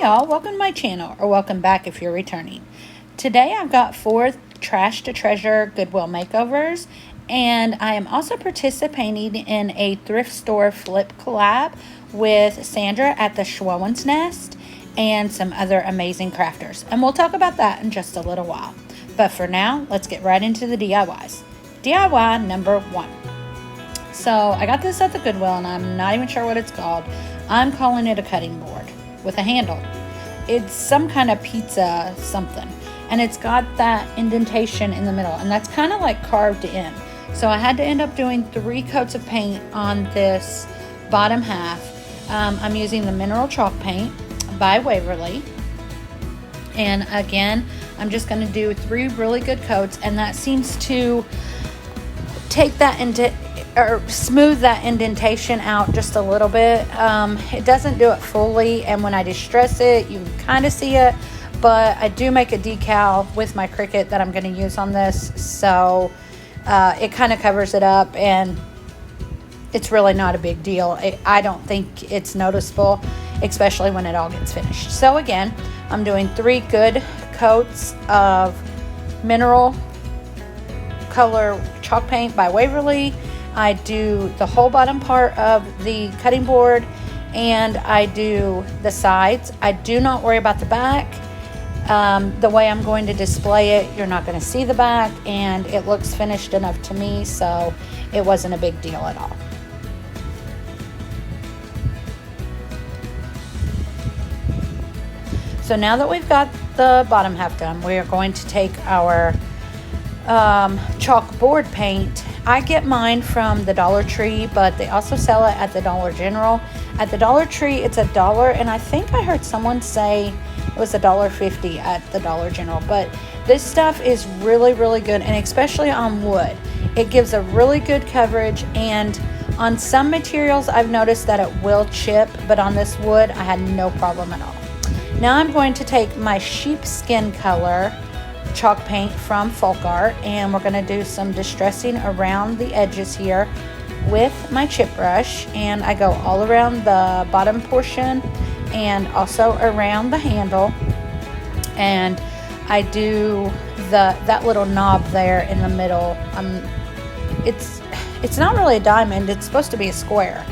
y'all, welcome to my channel, or welcome back if you're returning. Today I've got 4 Trash to Treasure Goodwill makeovers, and I am also participating in a Thrift Store Flip Collab with Sandra at the Schwoen's Nest and some other amazing crafters. And we'll talk about that in just a little while. But for now, let's get right into the DIYs. DIY number 1. So I got this at the Goodwill, and I'm not even sure what it's called. I'm calling it a cutting board with a handle. It's some kind of pizza something, and it's got that indentation in the middle, and that's kind of like carved in. So I had to end up doing 3 coats of paint on this bottom half. I'm using the mineral chalk paint by Waverly, and again I'm just going to do 3 really good coats, and that seems to take that into or smooth that indentation out just a little bit. It doesn't do it fully, and when I distress it you can kind of see it, but I do make a decal with my Cricut that I'm going to use on this, so it kind of covers it up, and it's really not a big deal. I don't think it's noticeable, especially when it all gets finished. So again, I'm doing 3 good coats of mineral color chalk paint by Waverly. I do the whole bottom part of the cutting board, and I do the sides. I do not worry about the back. The way I'm going to display it, you're not going to see the back, and it looks finished enough to me, so it wasn't a big deal at all. So now that we've got the bottom half done, we are going to take our chalkboard paint. I get mine from the Dollar Tree, but they also sell it at the Dollar General. At the Dollar Tree, it's $1, and I think I heard someone say it was $1.50 at the Dollar General. But this stuff is really, really good, and especially on wood. It gives a really good coverage, and on some materials, I've noticed that it will chip, but on this wood, I had no problem at all. Now I'm going to take my sheepskin color chalk paint from Folk Art, and we're going to do some distressing around the edges here with my chip brush, and I go all around the bottom portion and also around the handle, and I do that little knob there in the middle. It's not really a diamond, it's supposed to be a square,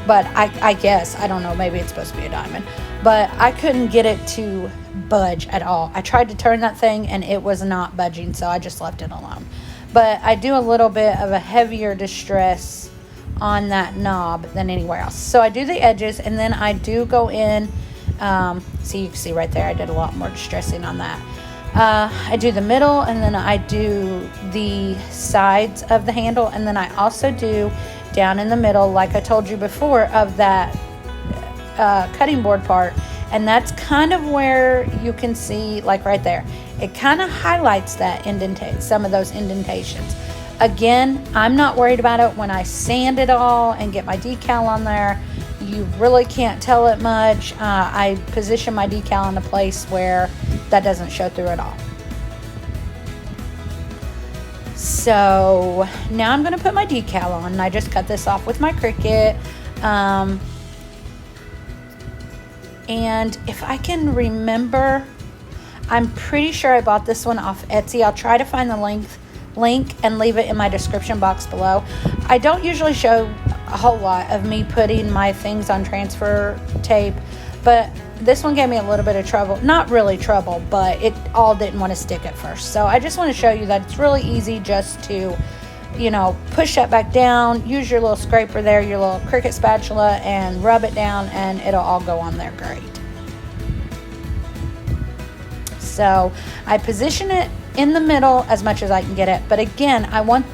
but I guess, I don't know, maybe it's supposed to be a diamond, but I couldn't get it to budge at all. I tried to turn that thing and it was not budging, so I just left it alone. But I do a little bit of a heavier distress on that knob than anywhere else. So I do the edges, and then I do go in, so you can see right there I did a lot more distressing on that. I do the middle, and then I do the sides of the handle, and then I also do down in the middle, like I told you before, of that cutting board part. And that's kind of where you can see, like right there, it kind of highlights that some of those indentations. Again, I'm not worried about it. When I sand it all and get my decal on there, you really can't tell it much. I position my decal in a place where that doesn't show through at all. So now I'm going to put my decal on, and I just cut this off with my Cricut. And if I can remember, I'm pretty sure I bought this one off Etsy. I'll try to find the link and leave it in my description box below. I don't usually show a whole lot of me putting my things on transfer tape, but this one gave me a little bit of trouble. Not really trouble, but it all didn't want to stick at first. So I just want to show you that it's really easy just to, you know, push that back down, use your little scraper there, your little Cricut spatula, and rub it down, and it'll all go on there great. So I position it in the middle as much as I can get it, but again, I want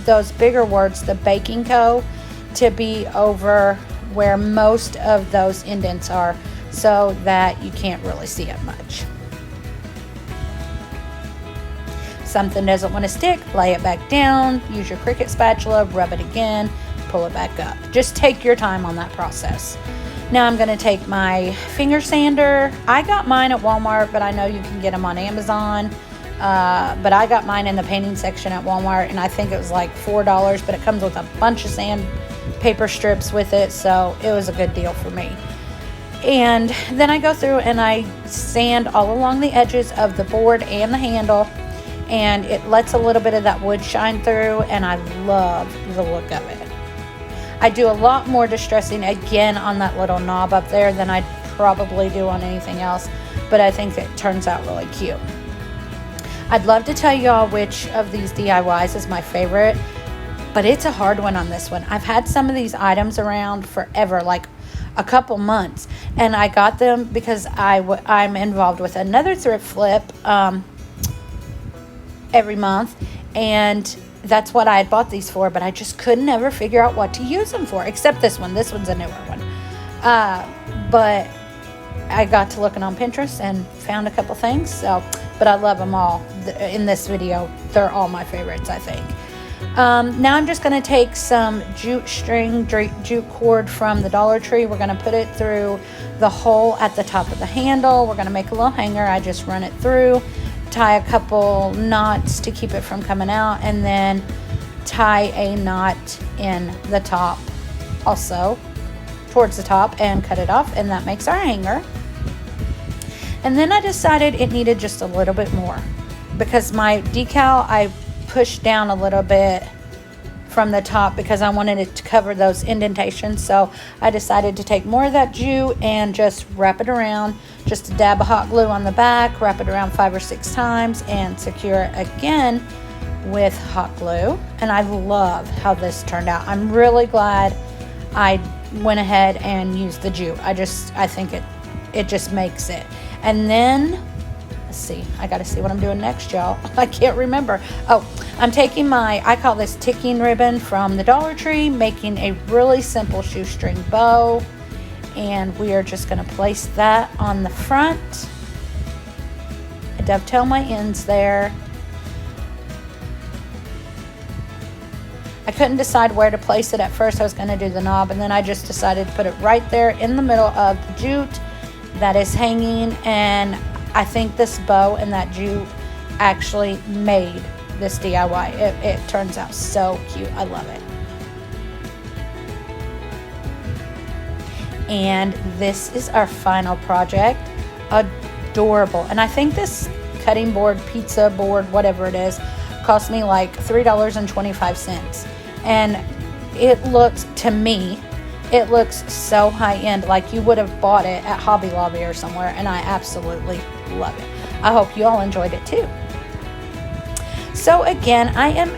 those bigger words, the Baking Co., to be over where most of those indents are, so that you can't really see it much. Something doesn't want to stick, lay it back down, use your Cricut spatula, rub it again, pull it back up. Just take your time on that process. Now I'm going to take my finger sander. I got mine at Walmart, but I know you can get them on Amazon. But I got mine in the painting section at Walmart, and I think it was like $4, but it comes with a bunch of sandpaper strips with it, so it was a good deal for me. And then I go through and I sand all along the edges of the board and the handle, and it lets a little bit of that wood shine through, and I love the look of it. I do a lot more distressing again on that little knob up there than I'd probably do on anything else, but I think it turns out really cute. I'd love to tell y'all which of these DIYs is my favorite, but it's a hard one on this one. I've had some of these items around forever, like a couple months, and I got them because I'm involved with another thrift flip every month, and that's what I had bought these for, but I just couldn't ever figure out what to use them for, except this one. This one's a newer one. But I got to looking on Pinterest and found a couple things, but I love them all. In this video, they're all my favorites, I think. Now I'm just going to take some jute string, jute cord from the Dollar Tree. We're going to put it through the hole at the top of the handle. We're going to make a little hanger. I just run it through, tie a couple knots to keep it from coming out, and then tie a knot in the top also towards the top and cut it off, and that makes our hanger. And then I decided it needed just a little bit more because my decal I pushed down a little bit from the top because I wanted it to cover those indentations. So I decided to take more of that jute and just wrap it around, just a dab of hot glue on the back, wrap it around 5 or 6 times and secure it again with hot glue. And I love how this turned out. I'm really glad I went ahead and used the jute. I think it just makes it. And then let's see, I gotta see what I'm doing next, y'all. I can't remember. Oh, I'm taking I call this ticking ribbon from the Dollar Tree, making a really simple shoestring bow, and we are just gonna place that on the front. I dovetail my ends there. I couldn't decide where to place it at first. I was gonna do the knob, and then I just decided to put it right there in the middle of the jute that is hanging, and I think this bow and that jute actually made this DIY. It turns out so cute. I love it. And this is our final project. Adorable. And I think this cutting board, pizza board, whatever it is, cost me like $3.25. And it looks, to me, it looks so high-end, like you would have bought it at Hobby Lobby or somewhere, and I absolutely love it. I hope you all enjoyed it too. So again, I am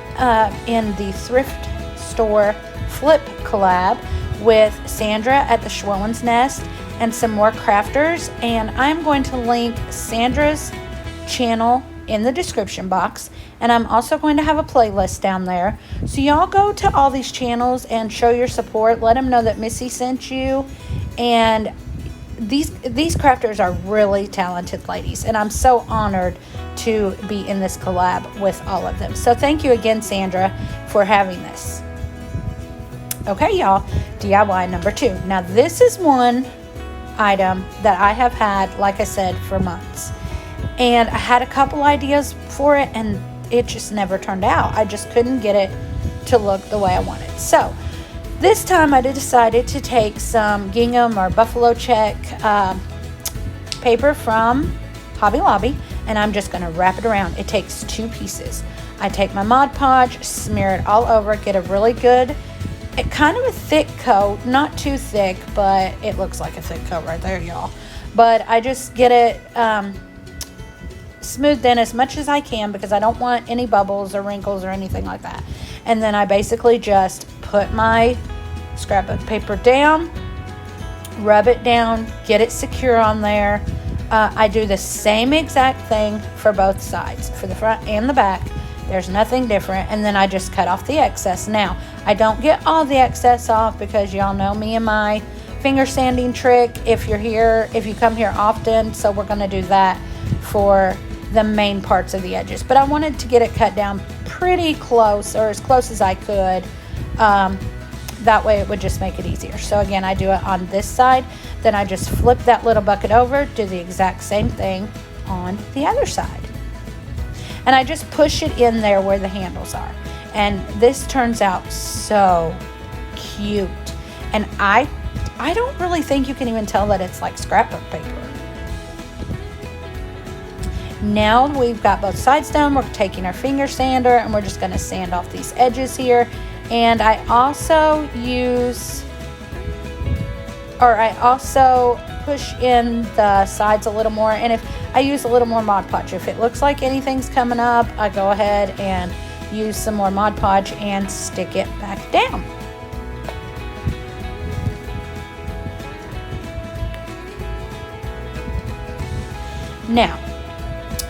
in the Thrift Store Flip Collab with Sandra at the Schwellen's Nest and some more crafters, and I'm going to link Sandra's channel in the description box, and I'm also going to have a playlist down there. So y'all go to all these channels and show your support. Let them know that Missy sent you. And these crafters are really talented ladies, and I'm so honored to be in this collab with all of them. So thank you again, Sandra, for having this. Okay, y'all, DIY number 2. Now this is one item that I have had, like I said, for months. And I had a couple ideas for it, and it just never turned out. I just couldn't get it to look the way I wanted. So this time I decided to take some gingham or buffalo check paper from Hobby Lobby, and I'm just going to wrap it around. It takes 2 pieces. I take my Mod Podge, smear it all over, get a really good, kind of a thick coat, not too thick, but it looks like a thick coat right there, y'all. But I just get it smoothed in as much as I can because I don't want any bubbles or wrinkles or anything like that. And then I basically just put my scrapbook paper down, rub it down, get it secure on there. I do the same exact thing for both sides, for the front and the back. There's nothing different. And then I just cut off the excess. Now, I don't get all the excess off because y'all know me and my finger sanding trick if you come here often. So we're going to do that for the main parts of the edges. But I wanted to get it cut down pretty close, or as close as I could. That way it would just make it easier. So again, I do it on this side. Then I just flip that little bucket over, do the exact same thing on the other side. And I just push it in there where the handles are. And this turns out so cute. And I I don't really think you can even tell that it's like scrapbook paper. Now we've got both sides done, we're taking our finger sander and we're just going to sand off these edges here. And I also push in the sides a little more, and if I use a little more Mod Podge. If it looks like anything's coming up, I go ahead and use some more Mod Podge and stick it back down. Now,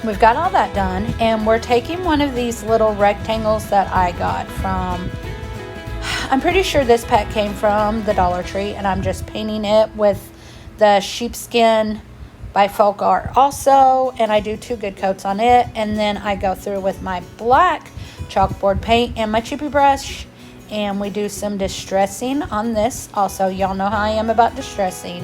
we've got all that done, and we're taking one of these little rectangles that I got from, I'm pretty sure this pack came from the Dollar Tree, and I'm just painting it with the sheepskin by Folk Art also, and I do 2 good coats on it, and then I go through with my black chalkboard paint and my chippy brush, and we do some distressing on this also. Y'all know how I am about distressing.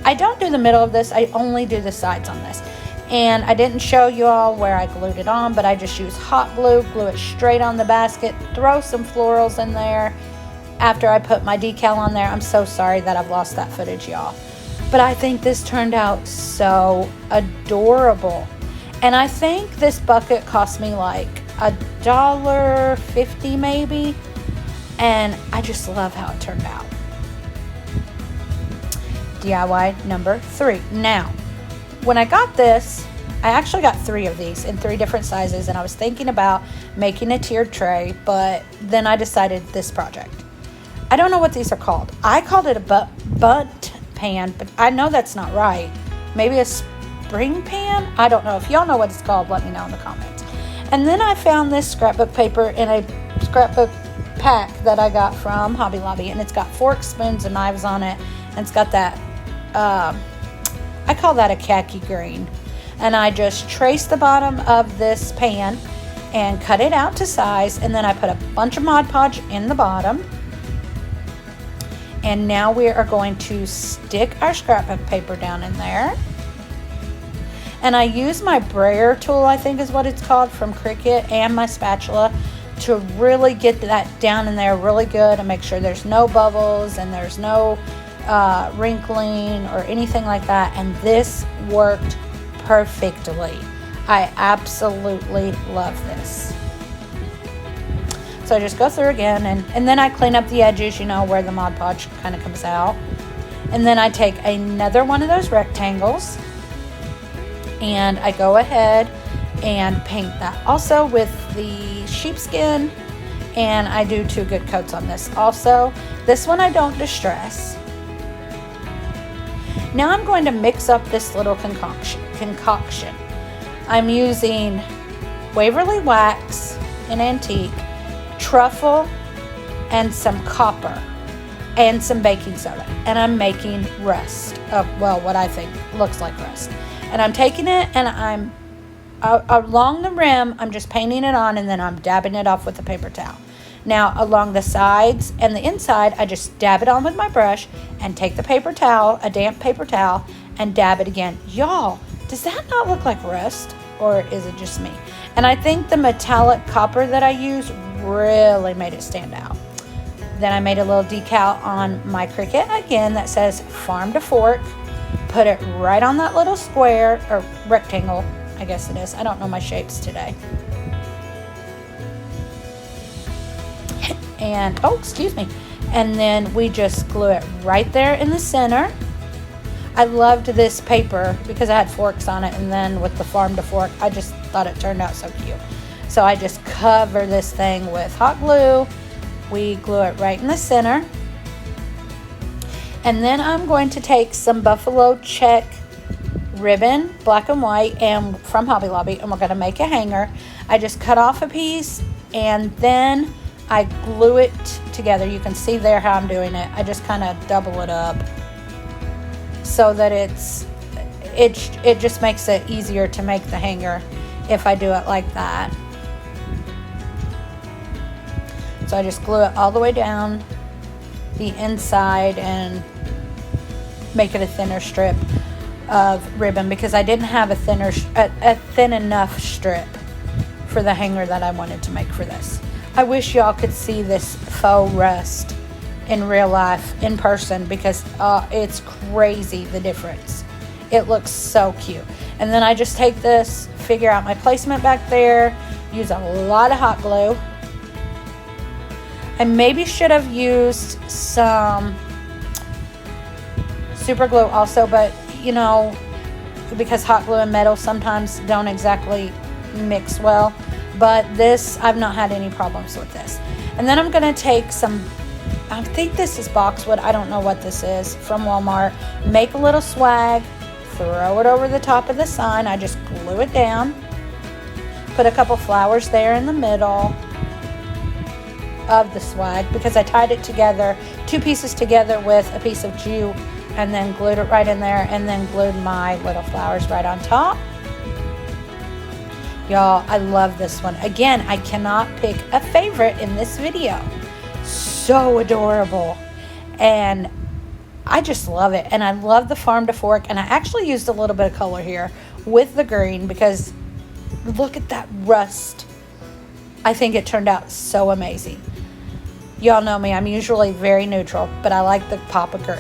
I don't do the middle of this, I only do the sides on this. And I didn't show you all where I glued it on, but I just use hot glue, glue it straight on the basket, throw some florals in there after I put my decal on there. I'm so sorry that I've lost that footage, y'all. But I think this turned out so adorable. And I think this bucket cost me like $1.50 maybe. And I just love how it turned out. DIY number 3. Now, when I got this, I actually got 3 of these in 3 different sizes, and I was thinking about making a tiered tray, but then I decided this project. I don't know what these are called. I called it a bunt pan, but I know that's not right. Maybe a spring pan? I don't know. If y'all know what it's called, let me know in the comments. And then I found this scrapbook paper in a scrapbook pack that I got from Hobby Lobby, and it's got forks, spoons, and knives on it, and it's got that I call that a khaki green. And I just traced the bottom of this pan and cut it out to size, and then I put a bunch of Mod Podge in the bottom. And now we are going to stick our scrapbook paper down in there. And I use my brayer tool, I think is what it's called, from Cricut, and my spatula to really get that down in there really good and make sure there's no bubbles and there's no wrinkling or anything like that. And this worked perfectly. I absolutely love this. So I just go through again, and then I clean up the edges, you know, where the Mod Podge kind of comes out. And then I take another one of those rectangles and I go ahead and paint that also with the sheepskin, and I do 2 good coats on this also. This one I don't distress. Now I'm going to mix up this little concoction. I'm using Waverly Wax in Antique, truffle, and some copper, and some baking soda. And I'm making rust, well, what I think looks like rust. And I'm taking it and I'm along the rim, I'm just painting it on, and then I'm dabbing it off with a paper towel. Now along the sides and the inside, I just dab it on with my brush and take the paper towel, a damp paper towel, and dab it again. Y'all, does that not look like rust, or is it just me? And I think the metallic copper that I use really made it stand out. Then I made a little decal on my Cricut again that says Farm to Fork. Put it right on that little square, or rectangle, I guess it is. I don't know my shapes today. And, oh, excuse me. And then we just glue it right there in the center. I loved this paper because I had forks on it, and then with the Farm to Fork, I just thought it turned out so cute. So I just cover this thing with hot glue. We glue it right in the center. And then I'm going to take some buffalo check ribbon, black and white, and from Hobby Lobby, and we're going to make a hanger. I just cut off a piece, and then I glue it together. You can see there how I'm doing it. I just kind of double it up so that it just makes it easier to make the hanger if I do it like that. So I just glue it all the way down the inside and make it a thinner strip of ribbon, because I didn't have a thin enough strip for the hanger that I wanted to make for this. I wish y'all could see this faux rust in real life, in person, because it's crazy the difference. It looks so cute. And then I just take this, figure out my placement back there, use a lot of hot glue. I maybe should have used some super glue also, but you know, because hot glue and metal sometimes don't exactly mix well. But this, I've not had any problems with this. And then I'm going to take some, I think this is boxwood, I don't know what this is, from Walmart. Make a little swag, throw it over the top of the sign. I just glue it down. Put a couple flowers there in the middle of the swag, because I tied it together, 2 pieces together with a piece of jute, and then glued it right in there, and then glued my little flowers right on top. Y'all, I love this one. Again, I cannot pick a favorite in this video. So adorable. And I just love it. And I love the farm to fork. And I actually used a little bit of color here with the green, because look at that rust. I think it turned out so amazing. Y'all know me, I'm usually very neutral, but I like the pop of green.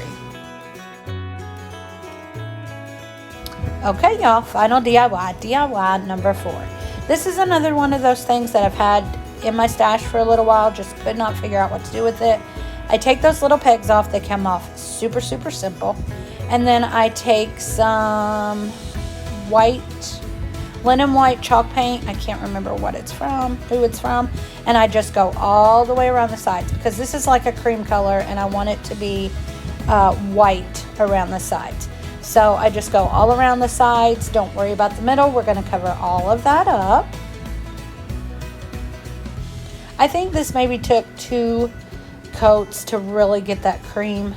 Okay, y'all, final DIY number 4. This is another one of those things that I've had in my stash for a little while, just could not figure out what to do with it. I take those little pegs off, they come off super simple. And then I take some linen white chalk paint, I can't remember what it's from, who it's from, and I just go all the way around the sides, because this is like a cream color and I want it to be white around the sides. So I just go all around the sides. Don't worry about the middle. We're going to cover all of that up. I think this maybe took 2 coats to really get that cream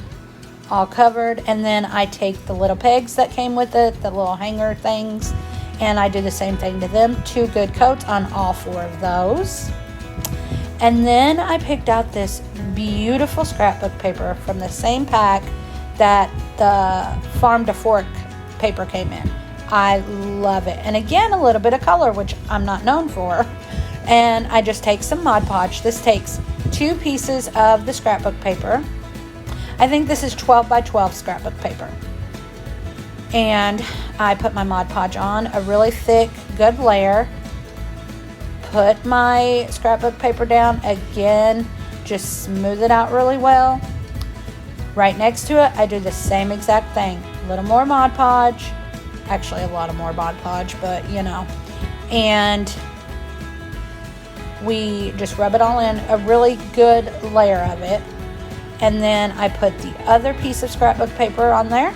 all covered. And then I take the little pegs that came with it, the little hanger things, and I do the same thing to them. 2 good coats on all 4 of those. And then I picked out this beautiful scrapbook paper from the same pack that the farm to fork paper came in. I love it. And again, a little bit of color, which I'm not known for. And I just take some Mod Podge. This takes 2 pieces of the scrapbook paper. I think this is 12 by 12 scrapbook paper. And I put my Mod Podge on, a really thick, good layer. Put my scrapbook paper down. Again, just smooth it out really well. Right next to it, I do the same exact thing. A little more Mod Podge. Actually, a lot of more Mod Podge, but you know. And we just rub it all in, a really good layer of it. And then I put the other piece of scrapbook paper on there.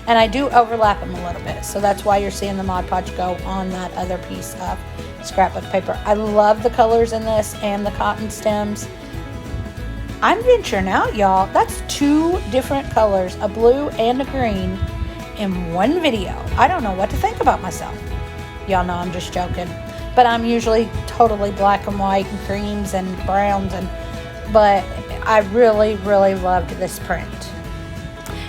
And I do overlap them a little bit. So that's why you're seeing the Mod Podge go on that other piece of scrapbook paper. I love the colors in this and the cotton stems. I'm venturing out, y'all. That's 2 different colors, a blue and a green, in one video. I don't know what to think about myself. Y'all know I'm just joking. But I'm usually totally black and white and creams and browns, but I really loved this print.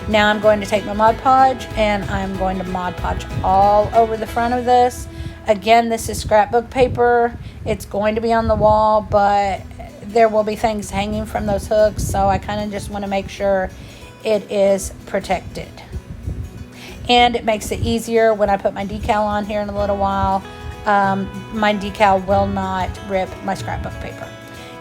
Now I'm going to take my Mod Podge and I'm going to Mod Podge all over the front of this. Again, this is scrapbook paper. It's going to be on the wall, but there will be things hanging from those hooks, so I kind of just want to make sure it is protected. And it makes it easier when I put my decal on here in a little while. My decal will not rip my scrapbook paper.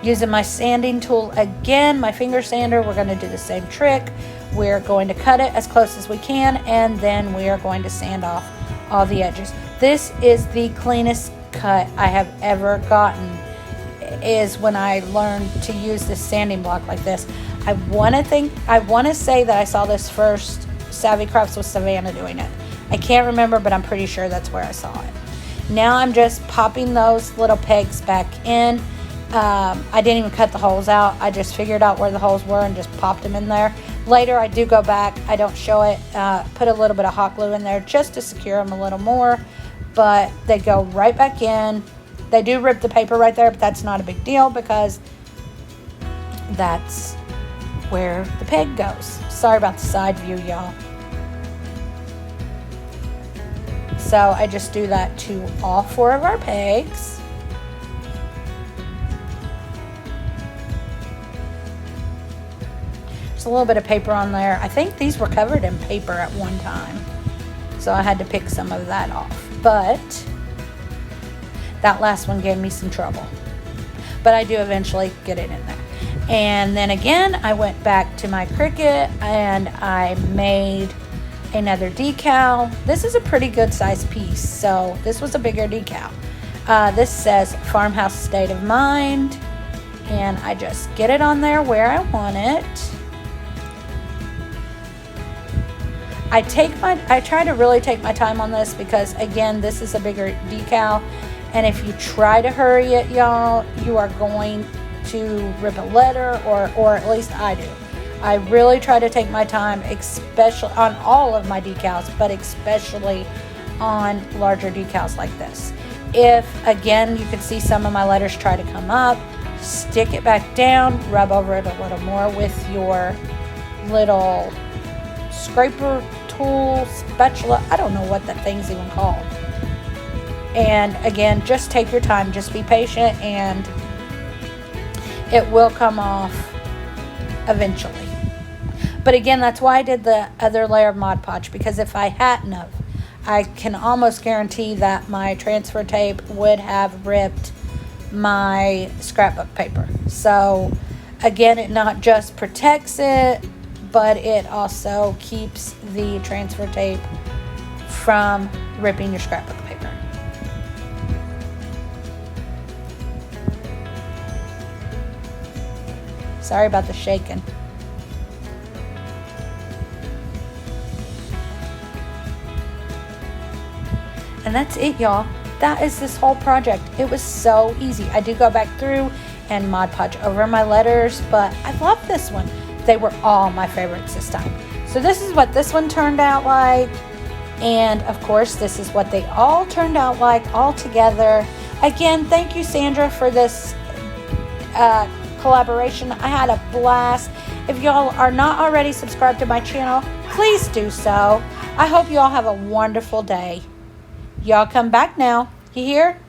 Using my sanding tool again, my finger sander, we're going to do the same trick. We're going to cut it as close as we can, and then we are going to sand off all the edges. This is the cleanest cut I have ever gotten, is when I learned to use this sanding block like this. I want to say that I saw this first, Savvy Crafts with Savannah doing it. I can't remember, but I'm pretty sure that's where I saw it. Now I'm just popping those little pegs back in. I didn't even cut the holes out. I just figured out where the holes were and just popped them in there. Later I do go back, I don't show it, put a little bit of hot glue in there just to secure them a little more, but they go right back in. They do rip the paper right there, but that's not a big deal because that's where the peg goes. Sorry about the side view, y'all. So I just do that to all 4 of our pegs. just a little bit of paper on there. I think these were covered in paper at one time, so I had to pick some of that off. But that last one gave me some trouble. But I do eventually get it in there. And then again, I went back to my Cricut and I made another decal. This is a pretty good sized piece, so this was a bigger decal. This says Farmhouse State of Mind, and I just get it on there where I want it. I try to really take my time on this because, again, this is a bigger decal, and if you try to hurry it, y'all, you are going to rip a letter, or at least I do. I really try to take my time, especially on all of my decals, but especially on larger decals like this. If, again, you can see some of my letters try to come up, stick it back down, rub over it a little more with your little scraper tool, spatula, I don't know what that thing's even called. And again, just take your time, just be patient, and it will come off eventually. But again, that's why I did the other layer of Mod Podge, because if I hadn't of, I can almost guarantee that my transfer tape would have ripped my scrapbook paper. So again, it not just protects it, but it also keeps the transfer tape from ripping your scrapbook paper. Sorry about the shaking. And that's it, y'all. That is this whole project. It was so easy. I do go back through and Mod Podge over my letters, but I love this one. They were all my favorites this time. So this is what this one turned out like. And of course, this is what they all turned out like all together. Again, thank you, Sandra, for this collaboration. I had a blast. If y'all are not already subscribed to my channel, please do so. I hope you all have a wonderful day. Y'all come back now. You hear?